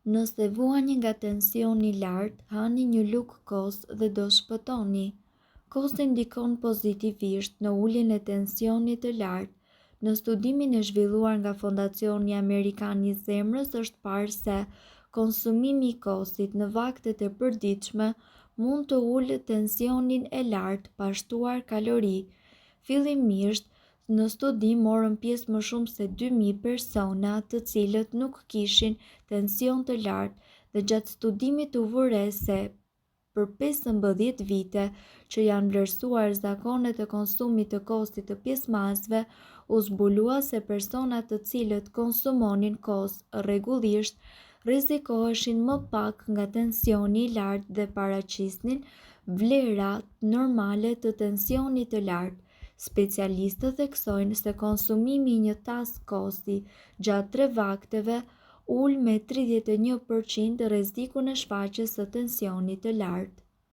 Nëse vuani nga tensioni i lartë, hani një lugë kos dhe do shpëtoni. Kosi ndikon pozitivisht në uljen e tensionit të lartë. Në studimin e zhvilluar nga Fondacioni Amerikan i Zemrës është parë se konsumimi i kosit në vaktet e përditshme mund të ulë tensionin e lartë pa shtuar kalori. Fillimisht, në studim morën pjesë më shumë se 2000 persona të cilët nuk kishin tension të lartë dhe gjatë studimit u vëre se për 15 vite që janë vlerësuar zakonet e konsumit të kosit të pjesëmarrësve, u zbulua se personat të cilët konsumonin kos rregullisht rrezikoheshin më pak nga tensioni i lartë dhe paraqisnin vlera normale të tensionit të lartë. Specialistët theksojnë se konsumimi i një tas kosi gjatë 3 vakteve ul me 31% rrezikun e shfaqjes së tensionit të lartë.